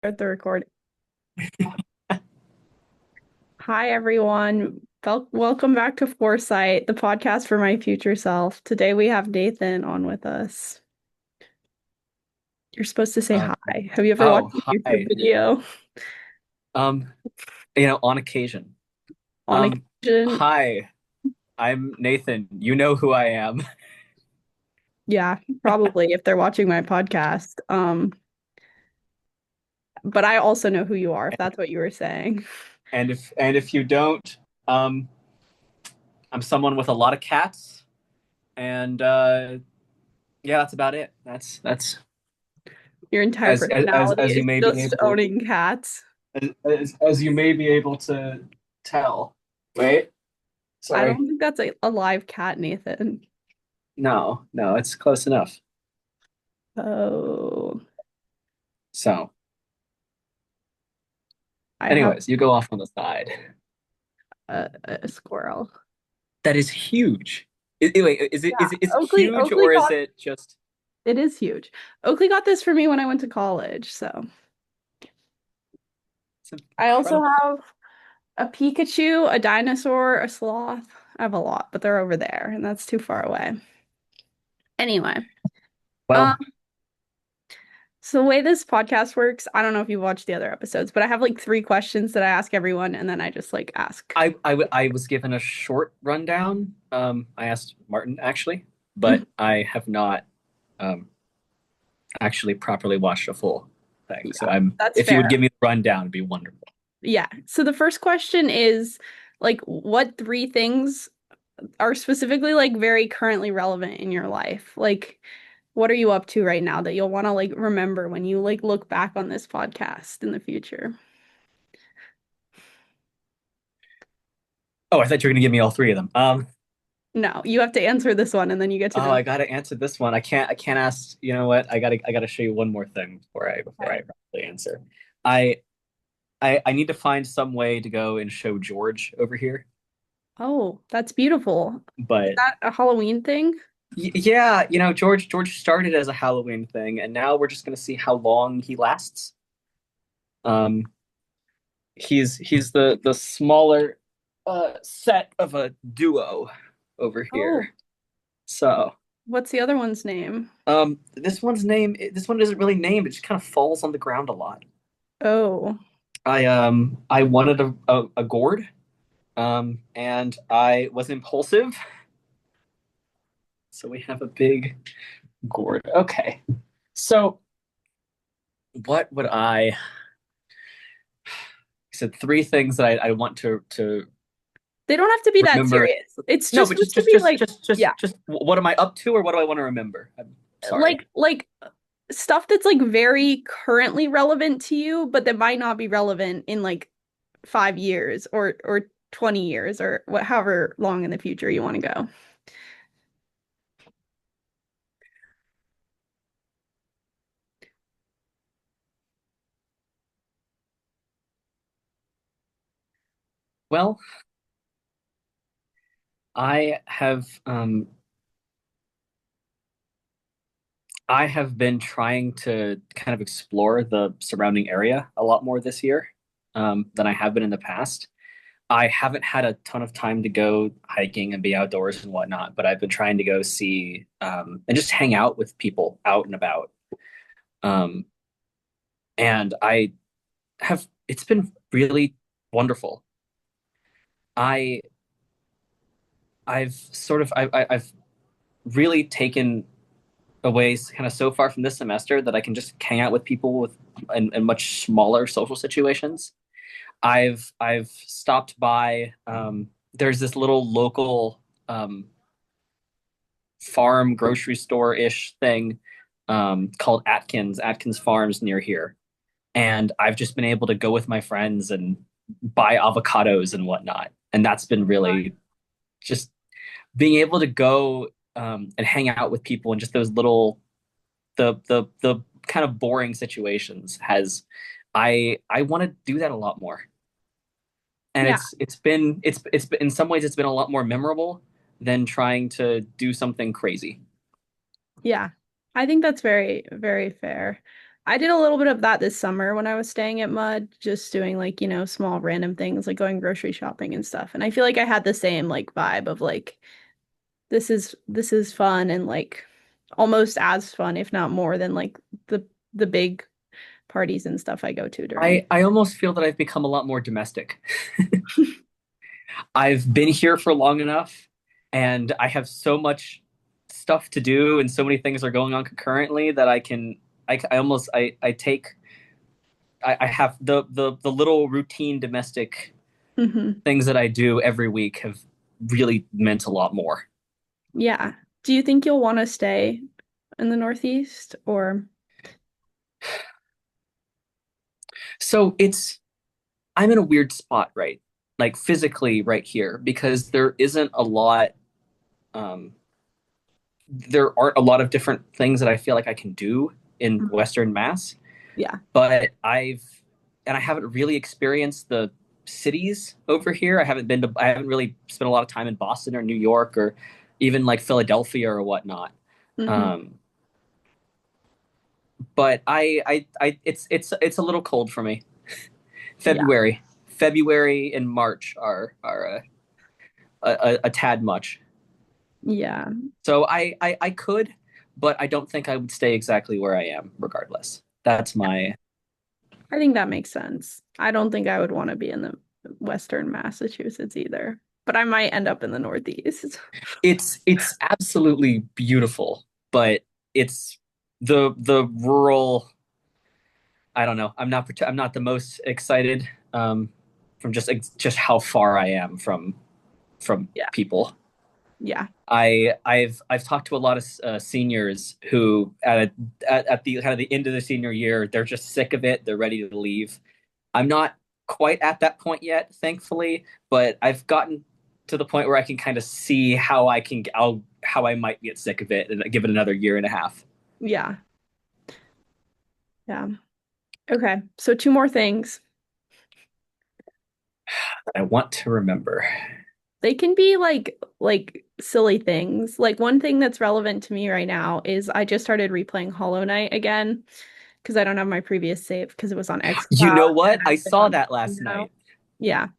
Start the recording. Hi, everyone. Welcome back to 4sight, the podcast for my future self. Today we have Nathan on with us. You're supposed to say Um, hi. Have you ever oh, watched a YouTube hi. video Um, on occasion. on occasion? Hi, I'm Nathan. You know who I am. Yeah, probably if they're watching my podcast. But I also know who you are, if that's what you were saying. And if you don't, um, I'm someone with a lot of cats, and yeah, that's about it. That's Your entire as personality you is may be just able owning cats. as you may be able to tell. Wait, I sorry. don't think that's a live cat, Nathan. No, no, it's close enough. Oh, So, I have anyways, you go off on the side. a squirrel. That is huge. Wait, is it huge Oakley or is got it just it is huge. Oakley got this for me when I went to college, so it's I also incredible? have a Pikachu, a dinosaur, a sloth. I have a lot, but they're over there, and that's too far away. Anyway, um, Well, so the way this podcast works, I don't know if you've watched the other episodes, but I have like three questions that I ask everyone, and then I just like ask. I was given a short rundown. I asked Martin actually, but I have not um actually properly watched a full thing. So Yeah, that's if you would fair. give me the rundown, it'd be wonderful. Yeah. So the first question is like, what three things are specifically like very currently relevant in your life? Like, what are you up to right now that you'll want to like remember when you like look back on this podcast in the future? Oh, I thought you were gonna give me all three of them. No, you have to answer this one and then you get to Oh, know. I gotta answer this one. I can't ask. You know what? I gotta show you one more thing before I Okay. probably answer. I I need to find some way to go and show George over here. Oh, that's beautiful. Is But that a Halloween thing? yeah, George started as a Halloween thing, and now we're just gonna see how long he lasts. Um, he's the smaller set of a duo over Oh, here. So what's the other one's name? this one isn't really named. It just kind of falls on the ground a lot. Oh, I wanted a gourd, and I was impulsive, so we have a big gourd. Okay, so what would I said three things that I want to they don't have to be that remember. serious. It's No, just but supposed to be like, yeah, just what am I up to, or what do I want to remember? I'm sorry. like stuff that's like very currently relevant to you, but that might not be relevant in like 5 years or 20 years or what, however long in the future you want to go. Well, I have I have been trying to kind of explore the surrounding area a lot more this year than I have been in the past. I haven't had a ton of time to go hiking and be outdoors and whatnot, but I've been trying to go see and just hang out with people out and about. Um, and I have it's been really wonderful. I I've really taken away kind of so far from this semester that I can just hang out with people with in much smaller social situations. I've stopped by. There's this little local farm grocery store ish thing called Atkins Farms near here, and I've just been able to go with my friends and buy avocados and whatnot, and that's been really just being able to go and hang out with people in just those little the kind of boring situations has I want to do that a lot more. And Yeah, it's been in some ways it's been a lot more memorable than trying to do something crazy. yeah. I think that's very, very fair. I did a little bit of that this summer when I was staying at Mud, just doing like, small random things like going grocery shopping and stuff. And I feel like I had the same like vibe of like this is fun and like almost as fun, if not more than like the big parties and stuff I go to during. I almost feel that I've become a lot more domestic. I've been here for long enough and I have so much stuff to do and so many things are going on concurrently that I almost I take I have the little routine domestic Hmm. things that I do every week have really meant a lot more. Yeah. Do you think you'll want to stay in the Northeast or? So I'm in a weird spot, right? Like physically right here because um there aren't a lot of different things that I feel like I can do in Western Mass, Yeah. but I haven't really experienced the cities over here. I haven't really spent a lot of time in Boston or New York or even like Philadelphia or whatnot. Hmm. Um, but it's a little cold for me. Yeah. February, February and March are a tad much. Yeah. So I could, but I don't think I would stay exactly where I am regardless. That's my I think that makes sense. I don't think I would want to be in the Western Massachusetts either, but I might end up in the Northeast. it's absolutely beautiful, but it's the rural. I don't know. I'm not the most excited from just how far I am from Yeah. people. Yeah. I've talked to a lot of seniors who at the kind of the end of the senior year they're just sick of it. They're ready to leave. I'm not quite at that point yet, thankfully, but I've gotten to the point where I can kind of see how I might get sick of it and give it another year and a half. Yeah. Yeah. Okay. So two more things. I want to remember. They can be like silly things. Like one thing that's relevant to me right now is I just started replaying Hollow Knight again because I don't have my previous save because it was on You xCloud know and what? I I've been saw on that Steam last now. night. Yeah.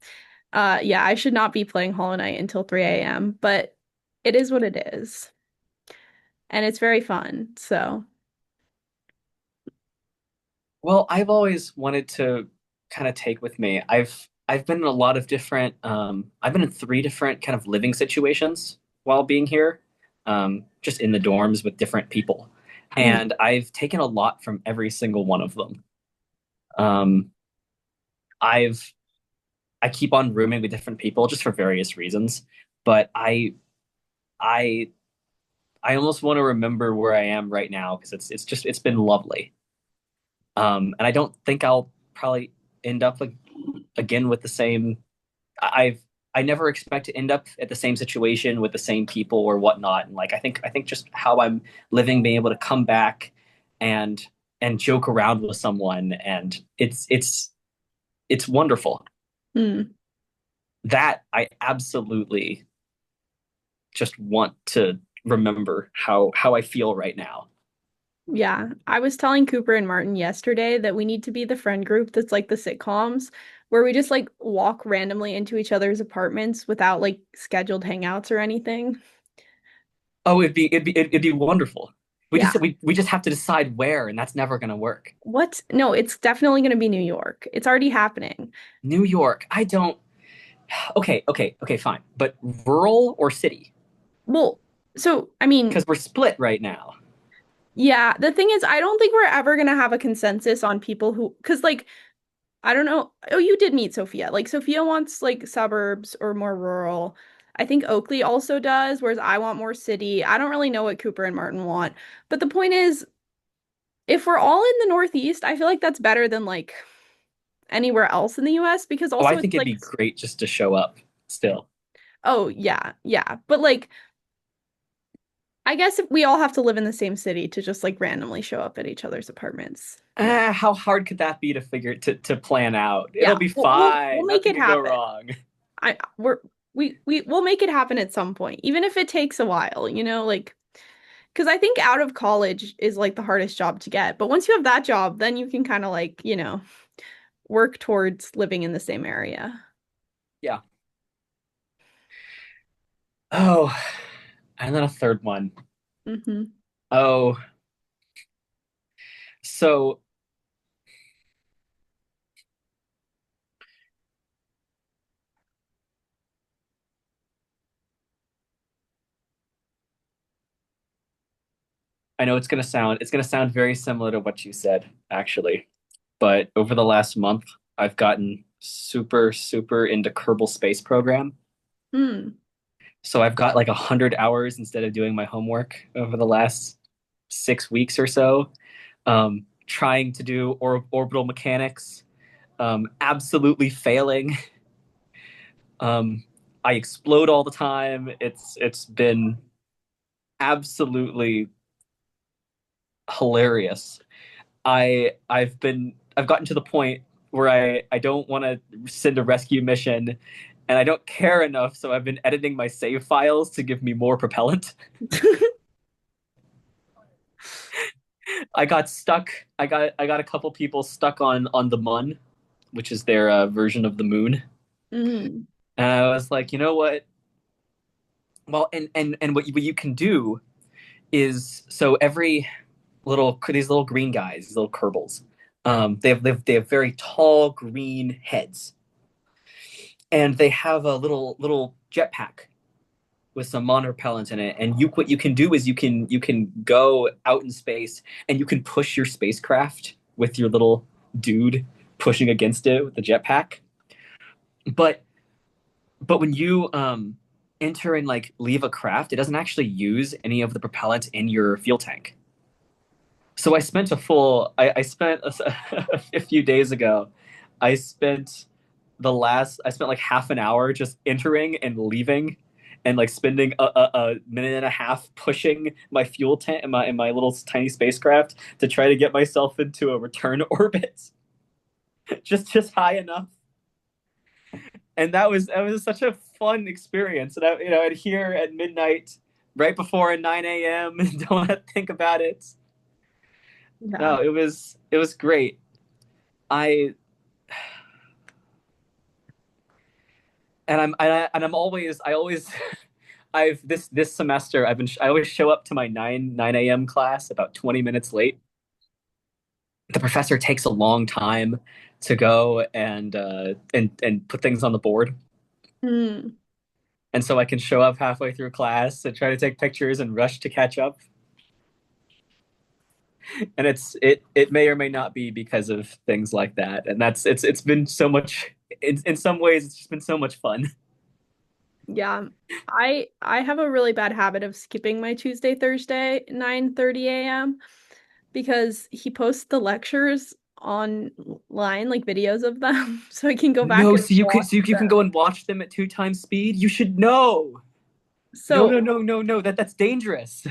Yeah, I should not be playing Hollow Knight until 3 a.m., but it is what it is. And it's very fun. So, Well, I've always wanted to kind of take with me. I've been in a lot of different I've been in three different kind of living situations while being here. Just in the dorms with different people. mm, And I've taken a lot from every single one of them. Um, I've I keep on rooming with different people just for various reasons, but I I almost want to remember where I am right now because it's been lovely. And I don't think I'll probably end up like again with the same. I've I never expect to end up at the same situation with the same people or whatnot. And like I think just how I'm living, being able to come back and joke around with someone, and it's wonderful. mm, That I absolutely just want to remember how I feel right now. yeah. I was telling Cooper and Martin yesterday that we need to be the friend group that's like the sitcoms, where we just like walk randomly into each other's apartments without like scheduled hangouts or anything. Oh, it'd be wonderful. Yeah. We just have to decide where, and that's never gonna work. What? No, it's definitely going to be New York. It's already happening. New York, I don't. Okay, fine. But rural or city? Well, so I mean, Because we're split right now. yeah, the thing is, I don't think we're ever gonna have a consensus on people who, because like, I don't know. Oh, you did meet Sophia. Like, Sophia wants like suburbs or more rural. I think Oakley also does, whereas I want more city. I don't really know what Cooper and Martin want. But the point is, if we're all in the Northeast, I feel like that's better than like anywhere else in the US because Oh, I also it's think it'd like, be great just to show up still. oh, yeah, yeah. But like, I guess if we all have to live in the same city to just like randomly show up at each other's apartments. Yeah. How hard could that be to figure to plan out? Yeah, It'll be we'll fine. make Nothing it could go happen. wrong. I we're we'll make it happen at some point, even if it takes a while, like Because I think out of college is like the hardest job to get. But once you have that job, then you can kind of like, work towards living in the same area. Yeah. Oh, and then a third one. Hmm. Oh, so I know it's gonna sound very similar to what you said, actually. But over the last month, I've gotten super, super into Kerbal Space Program. Hmm. So I've got like 100 hours instead of doing my homework over the last 6 weeks or so, trying to do orbital mechanics, absolutely failing. Um, I explode all the time. It's been absolutely hilarious. I've gotten to the point where I don't want to send a rescue mission and I don't care enough, so I've been editing my save files to give me more propellant. I got stuck. I got a couple people stuck on the Mun, which is their version of the moon. Mm. And I was like, you know what? Well, and what you can do is so every these little green guys, these little Kerbals, they have very tall green heads, and they have a little jetpack with some monopropellant in it. And what you can do is you can go out in space and you can push your spacecraft with your little dude pushing against it with the jetpack. But when you enter and like leave a craft, it doesn't actually use any of the propellant in your fuel tank. So I spent a few days ago, I spent I spent like half an hour just entering and leaving and like spending a minute and a half pushing my fuel tank in my little tiny spacecraft to try to get myself into a return orbit just high enough. And that was such a fun experience. And I'd hear at midnight right before 9 a.m. and don't want to think about it. Yeah. No, it was great. I and I'm always I always I've this semester I always show up to my 9 a.m. class about 20 minutes late. The professor takes a long time to go and put things on the board. Mm. And so I can show up halfway through class and try to take pictures and rush to catch up. And it may or may not be because of things like that. And it's been so much in some ways it's just been so much fun. Yeah. I have a really bad habit of skipping my Tuesday, Thursday, 9:30 a.m. because he posts the lectures online, like videos of them, so I can go back No, and watch so you can go them. and watch them at 2 times speed. You should know. No, So no, no, no, no. That's dangerous.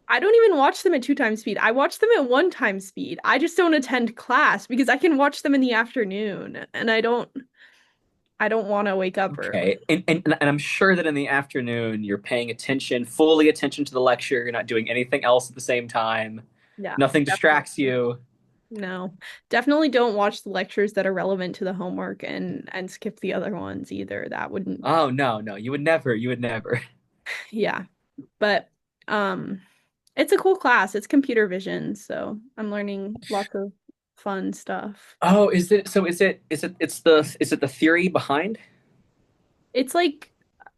I don't even watch them at 2 times speed. I watch them at 1 time speed. I just don't attend class because I can watch them in the afternoon and I don't want to wake up early. Okay. And I'm sure that in the afternoon you're paying attention, fully attention to the lecture. You're not doing anything else at the same time. Yeah, Nothing distracts definitely. you. No. Definitely don't watch the lectures that are relevant to the homework and skip the other ones either. That wouldn't, Oh no, no, you would never. You would never. yeah. But um it's a cool class. It's computer vision, so I'm learning lots of fun stuff. Oh, is it the theory behind? It's like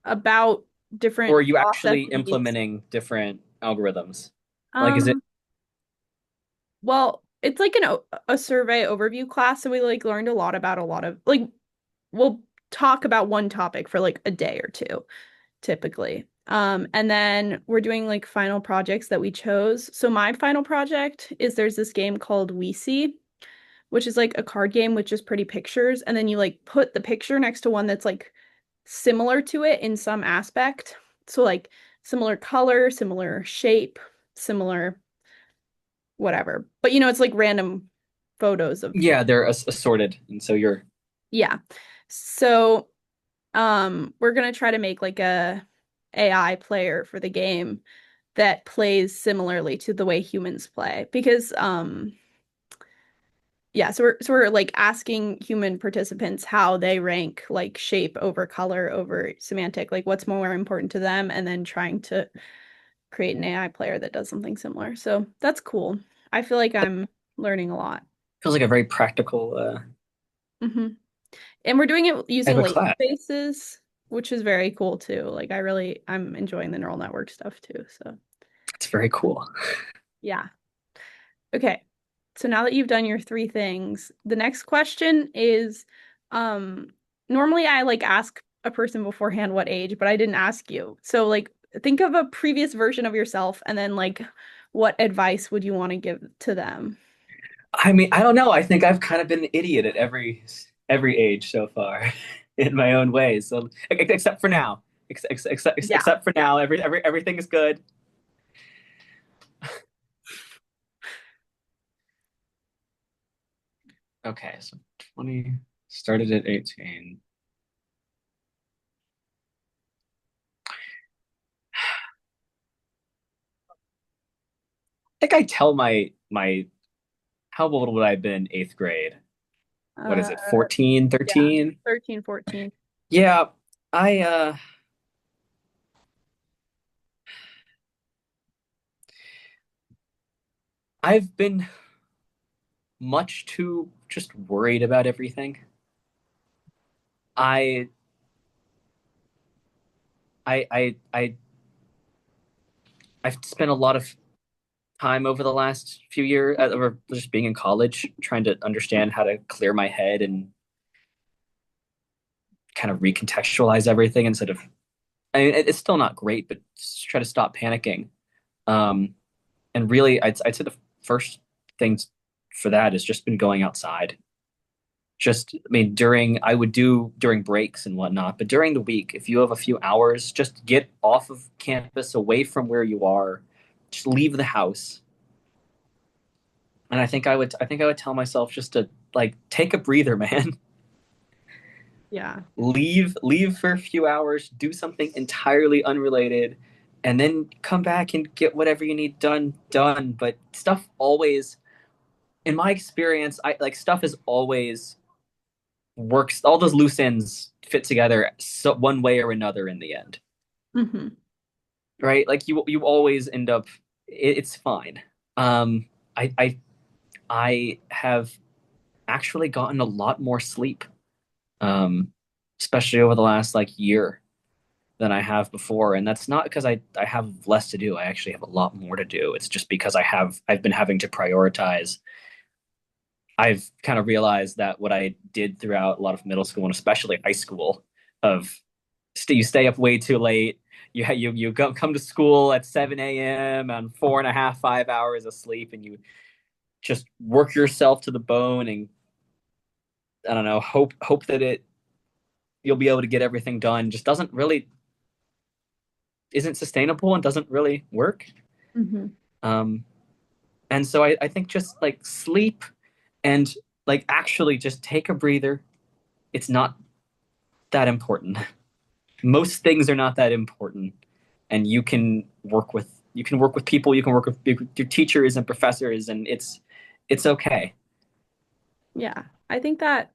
about Or different are you actually processes. implementing different algorithms? Like, is it Um, well, it's like a survey overview class, so we like learned a lot about a lot of like we'll talk about one topic for like a day or two typically. And then we're doing like final projects that we chose. So my final project is there's this game called We See, which is like a card game with just pretty pictures, and then you like put the picture next to one that's like similar to it in some aspect. So like similar color, similar shape, similar whatever. But it's like random photos of yeah, they're assorted, and so you're yeah. So we're gonna try to make like a AI player for the game that plays similarly to the way humans play because yeah, so we're like asking human participants how they rank like shape over color over semantic, like what's more important to them, and then trying to create an AI player that does something similar. So that's cool. I feel like I'm learning a lot. Feels like a very practical Hmm. And we're doing it type using of latent class. spaces, which is very cool too. Like I'm enjoying the neural network stuff too. So It's very cool. yeah. Okay. So now that you've done your three things, the next question is, um, normally I like ask a person beforehand what age, but I didn't ask you. So like think of a previous version of yourself and then like what advice would you want to give to them? I mean, I don't know. I think I've kind of been an idiot at every age so far in my own ways. So except for now. Yeah. Except for now, everything is good. Okay, so 20 started at 18. I think I tell my how old would I have been in eighth grade? What Uh, is it, 14, yeah. 13? 13, 14. Yeah, I I've been much too just worried about everything. I I I've spent a lot of time over the last few years, or just being in college, trying to understand how to clear my head and kind of recontextualize everything instead of. I mean, it's still not great, but just try to stop panicking. Um, and really, I'd say the first things for that has just been going outside. Just, I mean, I would do during breaks and whatnot, but during the week, if you have a few hours, just get off of campus, away from where you are, just leave the house. And I think I would tell myself just to like take a breather, man. Yeah. Leave for a few hours, do something entirely unrelated, and then come back and get whatever you need done. But stuff always, in my experience, I like stuff is always works. All those loose ends fit together one way or another in the end, Hmm. right? Like you always end up. It's fine. Um, I I I have actually gotten a lot more sleep, um, especially over the last like year than I have before. And that's not because I have less to do. I actually have a lot more to do. It's just because I've been having to prioritize. I've kind of realized that what I did throughout a lot of middle school and especially high school of you stay up way too late. Come to school at 7 a.m. and 4.5, 5 hours of sleep, and you just work yourself to the bone and I don't know, hope that it you'll be able to get everything done. Just doesn't really isn't sustainable and doesn't really work. Hmm. Um, and so I think just like sleep and like actually just take a breather. It's not that important. Most things are not that important, and you can work with people. You can work with your teachers and professors, and it's okay. Yeah. I think that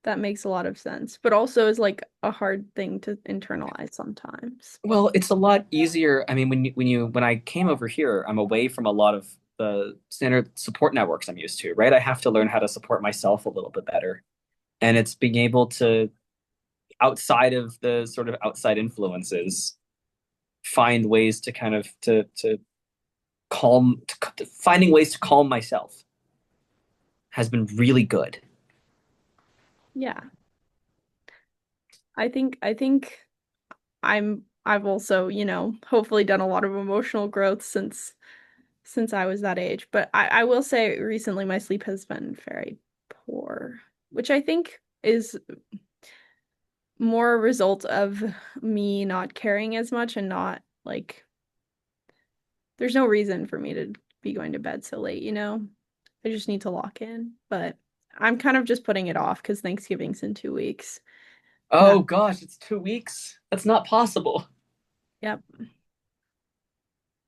that makes a lot of sense, but also is like a hard thing to internalize sometimes. Well, it's a lot easier. I mean, when I came over here, I'm away from a lot of the standard support networks I'm used to, right? I have to learn how to support myself a little bit better. And it's being able to, outside of the sort of outside influences, find ways to kind of to finding ways to calm myself has been really good. Yeah. I think I've also, hopefully done a lot of emotional growth since I was that age. But I will say recently my sleep has been very poor, which I think is more a result of me not caring as much and not like there's no reason for me to be going to bed so late. I just need to lock in. But I'm kind of just putting it off because Thanksgiving's in 2 weeks. Uh, Oh gosh, it's 2 weeks. That's not possible. yep.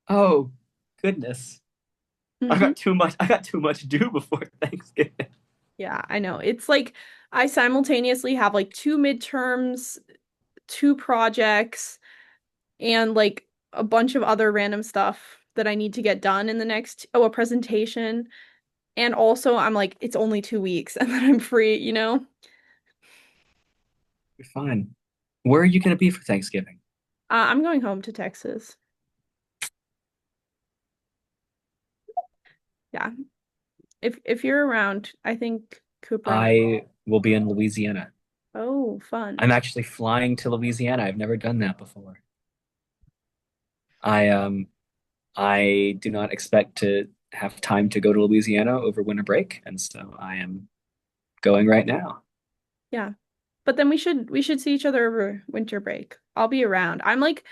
Oh, goodness. Hmm. I got too much due before Thanksgiving. Yeah, I know. It's like I simultaneously have like two midterms, two projects, and like a bunch of other random stuff that I need to get done in the next, oh, a presentation. And also I'm like, it's only 2 weeks and then I'm free, you know? You're fine. Where are you going to be for Thanksgiving? I'm going home to Texas. Yeah. If you're around, I think Cooper and I. I will be in Louisiana. Oh, I'm fun. actually flying to Louisiana. I've never done that before. I I do not expect to have time to go to Louisiana over winter break, and so I am going right now. Yeah. But then we should see each other over winter break. I'll be around. I'm like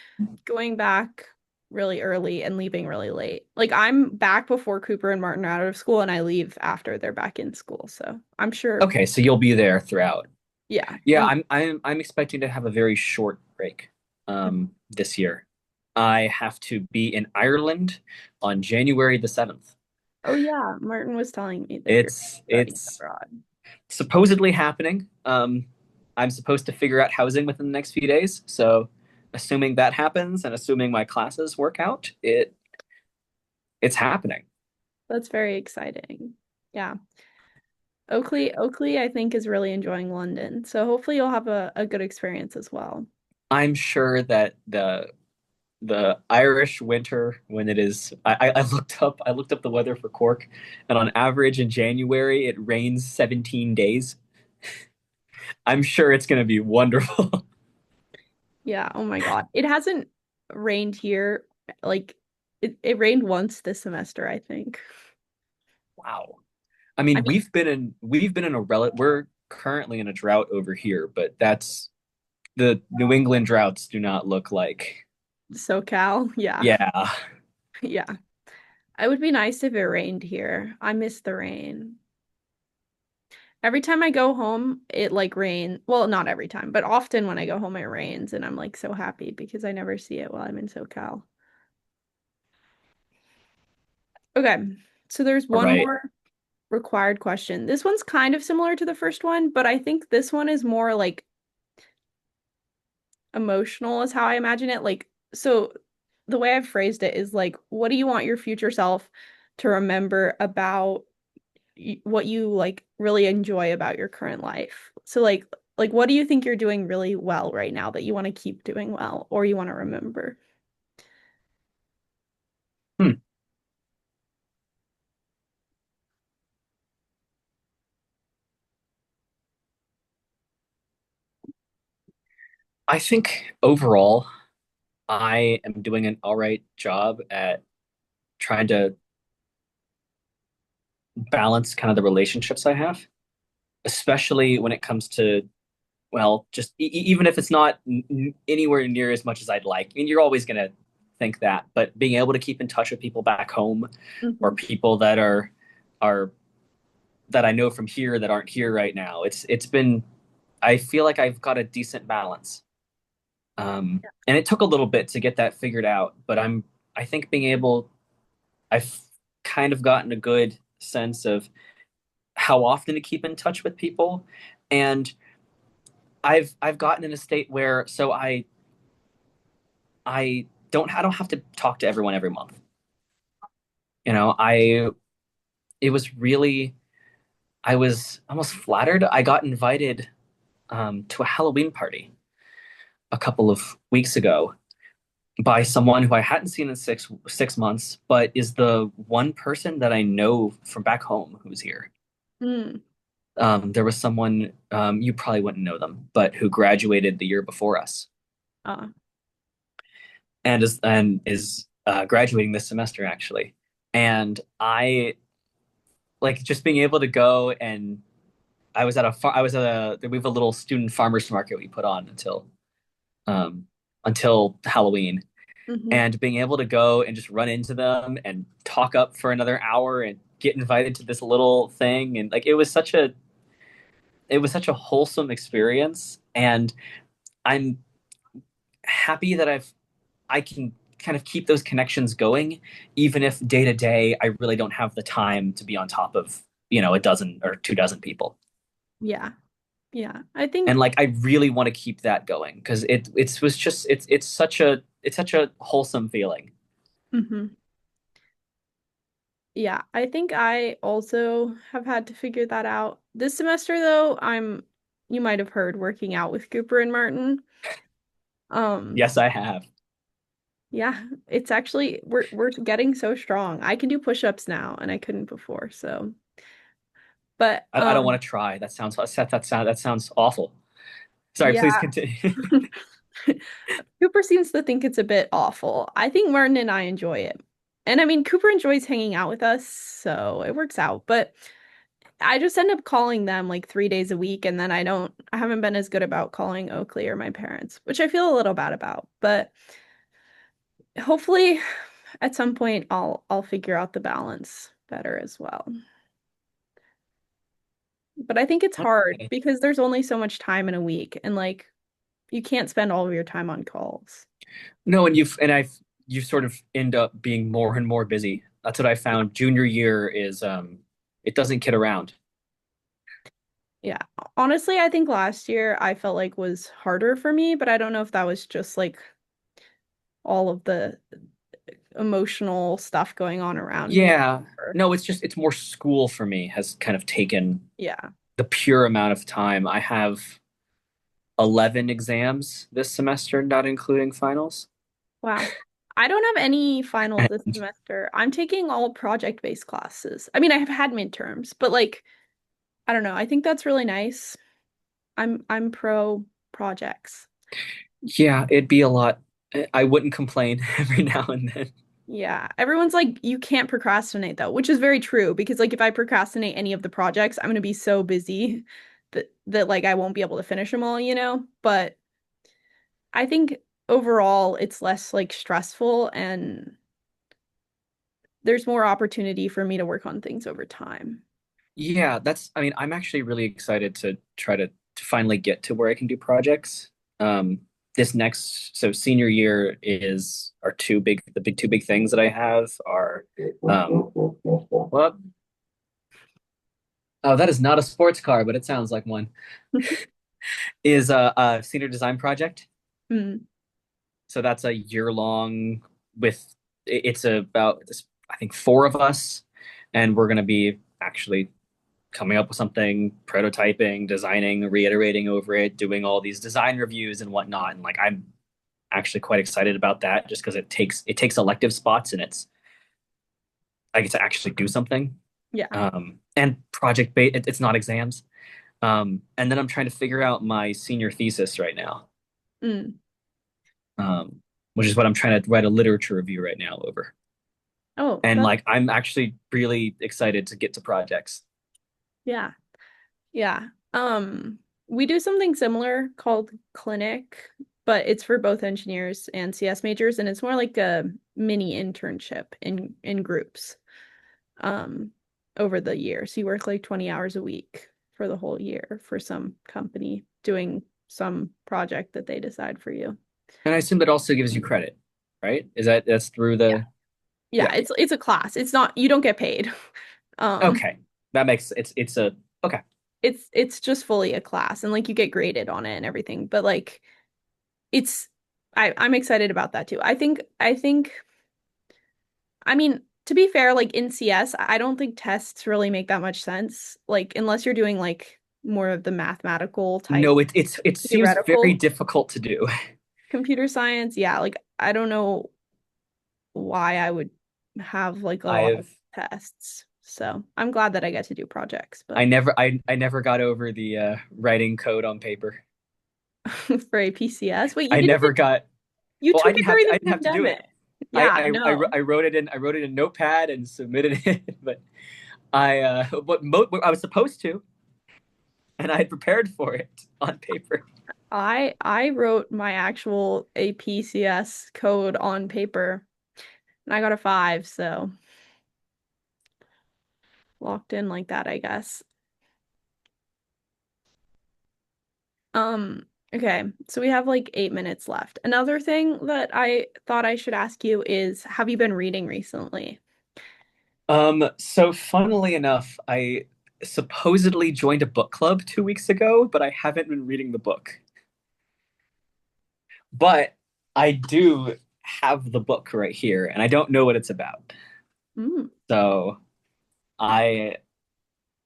going back really early and leaving really late. Like I'm back before Cooper and Martin are out of school and I leave after they're back in school. So I'm sure, Okay, so you'll be there throughout. yeah. Yeah, And I'm expecting to have a very short break this year. I have to be in Ireland on January the 7th. oh yeah, Martin was telling me that you're studying It's abroad. supposedly happening. I'm supposed to figure out housing within the next few days, so assuming that happens and assuming my classes work out, it's happening. That's very exciting. Yeah. Oakley, I think, is really enjoying London. So hopefully you'll have a good experience as well. I'm sure that the Irish winter when it is I looked up the weather for Cork and on average in January it rains 17 days. I'm sure it's going to be wonderful. Yeah, oh my God. It hasn't rained here. Like it rained once this semester, I think. Wow. I I mean, mean, we've been in a we're currently in a drought over here, but that's the New England droughts do not look like. SoCal. Yeah. Yeah. Yeah. It would be nice if it rained here. I miss the rain. Every time I go home, it like rain. Well, not every time, but often when I go home, it rains, and I'm like so happy because I never see it while I'm in SoCal. Okay, so there's All one right. more required question. This one's kind of similar to the first one, but I think this one is more like emotional, is how I imagine it. Like, so the way I've phrased it is like, what do you want your future self to remember about what you like really enjoy about your current life? So like what do you think you're doing really well right now that you want to keep doing well or you want to remember? Hmm. I think overall I am doing an all right job at trying to balance kind of the relationships I have, especially when it comes to, well, just even if it's not anywhere near as much as I'd like. I mean, you're always going to think that, but being able to keep in touch with people back home or Hmm. people are that I know from here that aren't here right now. It's been I feel like I've got a decent balance. And it took a little bit to get that figured out, but I think being able I've kind of gotten a good sense of how often to keep in touch with people. And I've gotten in a state where I don't have to talk to everyone every month. You know, I it was really I was almost flattered. I got invited to a Halloween party a couple of weeks ago by someone who I hadn't seen in six months, but is the one person that I know from back home who's here. Mm. There was someone you probably wouldn't know them, but who graduated the year before us Uh, and is graduating this semester actually. And I like just being able to go and I was at a we have a little student farmers market we put on um until Halloween mhm. and being able to go and just run into them and talk up for another hour and get invited to this little thing and like it was such a wholesome experience and I'm happy that I can kind of keep those connections going, even if day to day I really don't have the time to be on top of, a dozen or 2 dozen people. Yeah. Yeah. I think And like I really want to keep that going because it was just it's such a wholesome feeling. mhm. Yeah, I think I also have had to figure that out. This semester though, you might have heard working out with Cooper and Martin. Um, Yes, I have. yeah, it's actually we're getting so strong. I can do push-ups now and I couldn't before. So, but I don't want to try. That sounds awful. Sorry, please yeah. continue. Cooper seems to think it's a bit awful. I think Martin and I enjoy it. And I mean, Cooper enjoys hanging out with us, so it works out. But I just end up calling them like 3 days a week, and then I haven't been as good about calling Oakley or my parents, which I feel a little bad about. But hopefully at some point I'll figure out the balance better as well. But I think it's hard Okay. because there's only so much time in a week, and like you can't spend all of your time on calls. No, you sort of end up being more and more busy. That's what I found. Junior year is it doesn't kid around. Yeah. Honestly, I think last year I felt like was harder for me, but I don't know if that was just like all of the emotional stuff going on around me. Yeah. No, it's more school for me has kind of taken Yeah. the pure amount of time. I have 11 exams this semester, not including finals. Wow. I don't have any finals this And semester. I'm taking all project-based classes. I mean, I have had midterms, but like, I don't know. I think that's really nice. I'm pro projects. yeah, it'd be a lot. I wouldn't complain every now and then. Yeah. Everyone's like, you can't procrastinate though, which is very true because like if I procrastinate any of the projects, I'm gonna be so busy that like I won't be able to finish them all, you know? But I think overall it's less like stressful and there's more opportunity for me to work on things over time. Yeah, I mean, I'm actually really excited to try to finally get to where I can do projects. Um, so senior year is are two big things that I have are, what? Oh, that is not a sports car, but it sounds like one. Is a senior design project. Mm. So that's a year long with, it's about this, I think 4 of us, and we're going to be actually coming up with something, prototyping, designing, reiterating over it, doing all these design reviews and whatnot. And like I'm actually quite excited about that just because it takes elective spots and I get to actually do something. Yeah. And project based, it's not exams. And then I'm trying to figure out my senior thesis right now, Mm. um, which is what I'm trying to write a literature review right now over. Oh, And that's like I'm actually really excited to get to projects. yeah. Yeah. We do something similar called clinic, but it's for both engineers and CS majors, and it's more like a mini internship in groups um over the year. So you work like 20 hours a week for the whole year for some company doing some project that they decide for you. And I assume that also gives you credit, right? That's through Yeah. the, Yeah, yeah. it's a class. It's not you don't get paid. Um Okay. That makes it's a okay. it's just fully a class and like you get graded on it and everything. But like it's I'm excited about that too. I think I mean to be fair, like in CS, I don't think tests really make that much sense. Like unless you're doing like more of the mathematical type No, it seems very theoretical difficult to do. computer science. Yeah, like I don't know why I would have like a lot of I've tests. So I'm glad that I get to do projects, I but never I never got over the writing code on paper. for a PCS. Wait, I never got you well, took it during I the didn't have to do pandemic. it. Yeah, no. I wrote it in Notepad and submitted it, but what I was supposed to, and I had prepared for it on paper. I wrote my actual APCS code on paper and I got a 5, so locked in like that, I guess. Um, Okay, so we have like 8 minutes left. Another thing that I thought I should ask you is, have you been reading recently? So funnily enough, I supposedly joined a book club 2 weeks ago, but I haven't been reading the book. But I do have the book right here, and I don't know what it's about. Mm. So I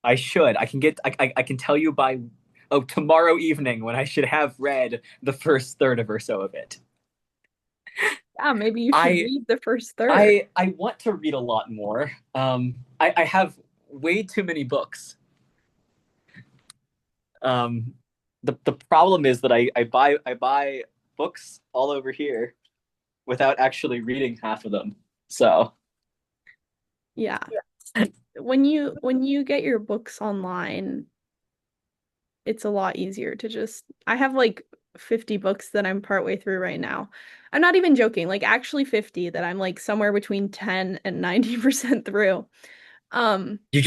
I should. I can tell you by tomorrow evening when I should have read the first third of or so of it. Yeah, maybe you should I read the first third. I want to read a lot more. I have way too many books. Um, the problem is that I buy books all over here without actually reading half of them. So Yeah. When you get your books online, it's a lot easier to just I have like 50 books that I'm partway through right now. I'm not even joking, like actually 50 that I'm like somewhere between 10 and 90% through. Um, you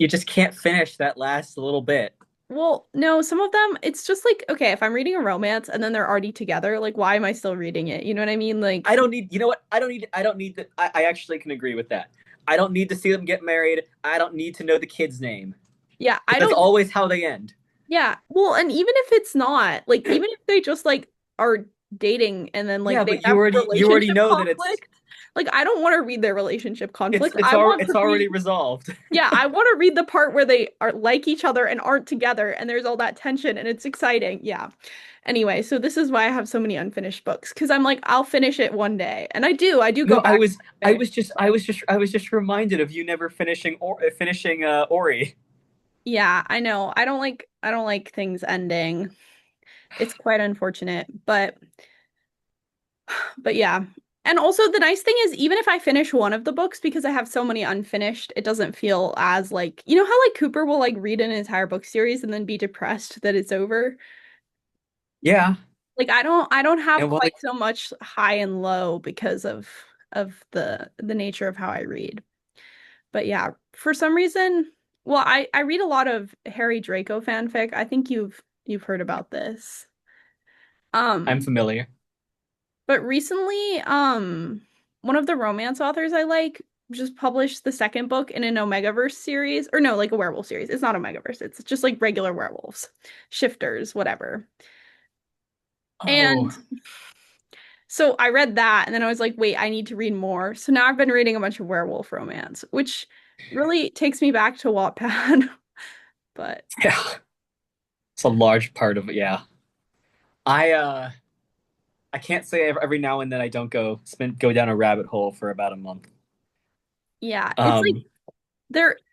just can't finish that last little bit. well, no, some of them it's just like okay, if I'm reading a romance and then they're already together, like why am I still reading it? You know what I mean? I Like, don't need, you know what? I don't need that. I actually can agree with that. I don't need to see them get married. I don't need to know the kid's name yeah, I because that's don't always how they end. yeah. Well, and even if it's not, like even if they just like are dating and then like Yeah, they but have you already relationship know that conflict, like I don't want to read their relationship conflict. it's I want it's to already read resolved. yeah, I want to read the part where they are like each other and aren't together and there's all that tension and it's exciting. Yeah. Anyway, so this is why I have so many unfinished books because I'm like I'll finish it one day. And I do. I do No, go back and finish. I was just reminded of you never finishing Ori. Yeah, I know. I don't like things ending. It's quite unfortunate, but yeah. And also the nice thing is even if I finish one of the books because I have so many unfinished, it doesn't feel as like you know how like Cooper will like read an entire book series and then be depressed that it's over? Yeah, Like I don't have and while quite so much high and low because of the nature of how I read. But yeah, for some reason, well, I read a lot of Harry Draco fanfic. I think you've heard about this. I'm Um, familiar. but recently, one of the romance authors I like just published the second book in an Omegaverse series, or no, like a werewolf series. It's not Omegaverse, it's just like regular werewolves, shifters, whatever. Oh, And so I read that, and then I was like, wait, I need to read more. So now I've been reading a bunch of werewolf romance, which really takes me back to Wattpad. But yeah, it's a large part of it. Yeah, I I can't say every now and then I don't go down a rabbit hole for about a month. yeah, it's like Um,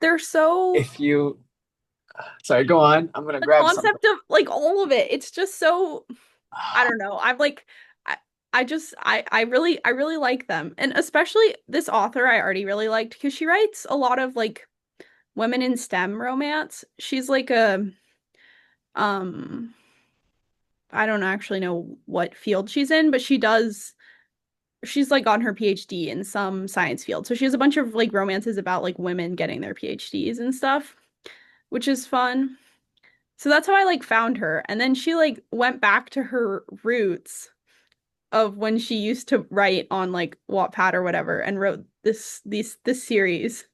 they're so if you sorry, go on. I'm gonna the grab something. concept of like all of it, it's just so I don't know. I'm like I, I really like them. And especially this author I already really liked because she writes a lot of like women in STEM romance. She's like a um I don't actually know what field she's in, but she's like on her PhD in some science field. So she has a bunch of like romances about like women getting their PhDs and stuff, which is fun. So that's how I like found her. And then she like went back to her roots of when she used to write on like Wattpad or whatever and wrote this series.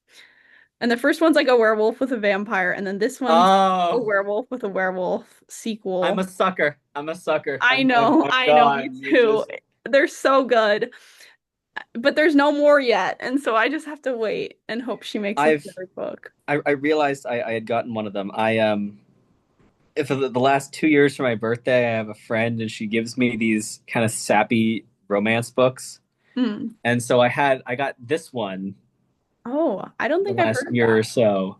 And the first one's like a werewolf with a vampire, and then this one's a Oh, werewolf with a werewolf I'm sequel. a sucker. I'm a sucker. I know, me Gone. You too. just They're so good, but there's no more yet, and so I just have to wait and hope she makes a I've third book. I realized I had gotten one of them. For the last 2 years for my birthday, I have a friend and she gives me these kind of sappy romance books. Hmm. And so I got this one Oh, I don't the think I've last heard of year that. or so,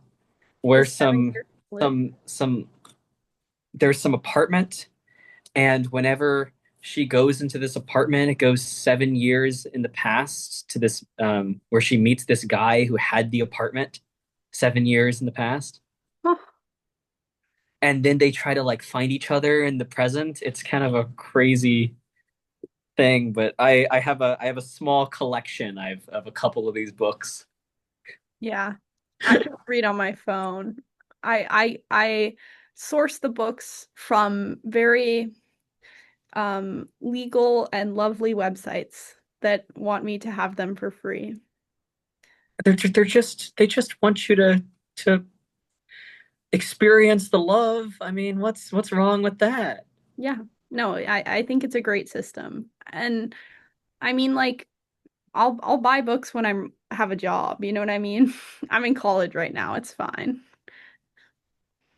The where 7 year split. some there's some apartment, and whenever she goes into this apartment, it goes 7 years in the past to this where she meets this guy who had the apartment 7 years in the past. Huh. And then they try to like find each other in the present. It's kind of a crazy thing, but I have a small collection I've of a couple of these books. Yeah. I just read on my phone. I source the books from very legal and lovely websites that want me to have them for free. They just want you to experience the love. I mean, what's wrong with that? Yeah. No, I think it's a great system. And I mean like I'll buy books when I'm have a job, you know what I mean? I'm in college right now. It's fine.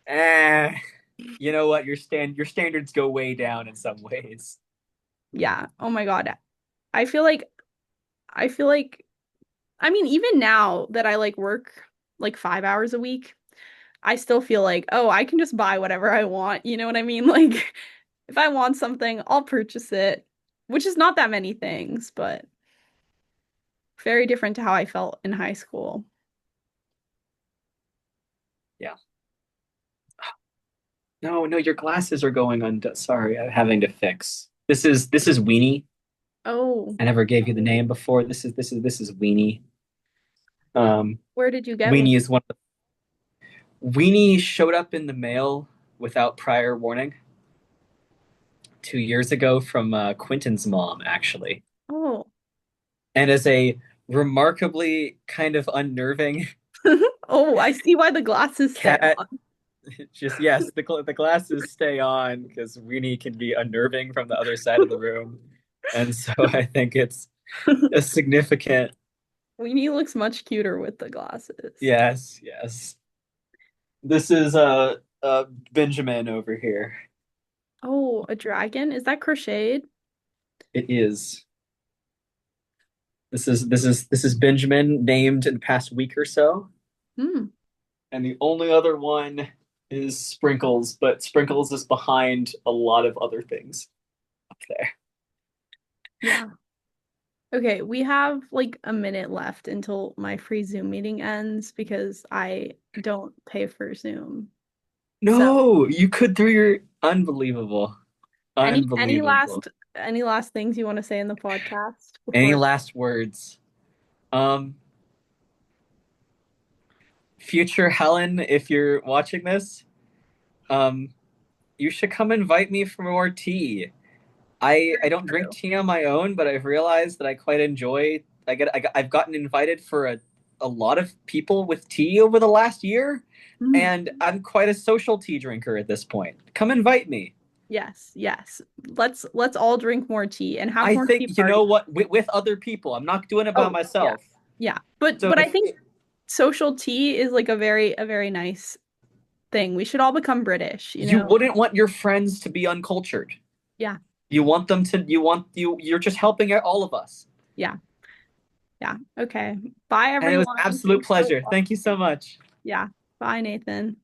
Eh, you know what? Your standards go way down in some ways. Yeah. Oh my God. I feel like I feel like I mean even now that I like work like 5 hours a week, I still feel like, oh, I can just buy whatever I want. You know what I mean? Like if I want something, I'll purchase it, which is not that many things, but very different to how I felt in high school. Yeah. No, no, your glasses are going on. Sorry, I'm having to fix. This is Weenie. Oh, I never gave you the name before. This is Weenie. Um, where did you get one? Weenie is one of Weenie showed up in the mail without prior warning 2 years ago from Quentin's mom, actually. Oh. And as a remarkably kind of unnerving Oh, I see why the glasses stay cat, on. just yes, the glasses stay on because Weenie can be unnerving from the other side of the room. And so I think it's a significant Weenie looks much cuter with the glasses. yes, yes. This is Benjamin over here. Oh, a dragon? Is that crocheted? It is. This is Benjamin named in the past week or so. Hmm. And the only other one is Sprinkles, but Sprinkles is behind a lot of other things up there. Yeah. Okay, we have like a minute left until my free Zoom meeting ends because I don't pay for Zoom. So, No, you could through your unbelievable. any Unbelievable. last things you want to say in the podcast Any before? last words? Um, future Helen, if you're watching this, um, you should come invite me for more tea. I Very don't drink true. tea on my own, but I've realized that I quite enjoy. I've gotten invited for a lot of people with tea over the last year, Mhm. and I'm quite a social tea drinker at this point. Come invite me. Yes, yes. Let's all drink more tea and have I more think tea you know parties. what with other people. I'm not doing it by Oh, yeah. myself. Yeah. But So but I if think social tea is like a very nice thing. We should all become British, you you know? wouldn't want your friends to be uncultured, Yeah. you want them to. You're just helping out all of us. Yeah. Yeah. Okay. Bye, And it was everyone. absolute Thanks for pleasure. Thank you so watching. much. Yeah. Bye, Nathan.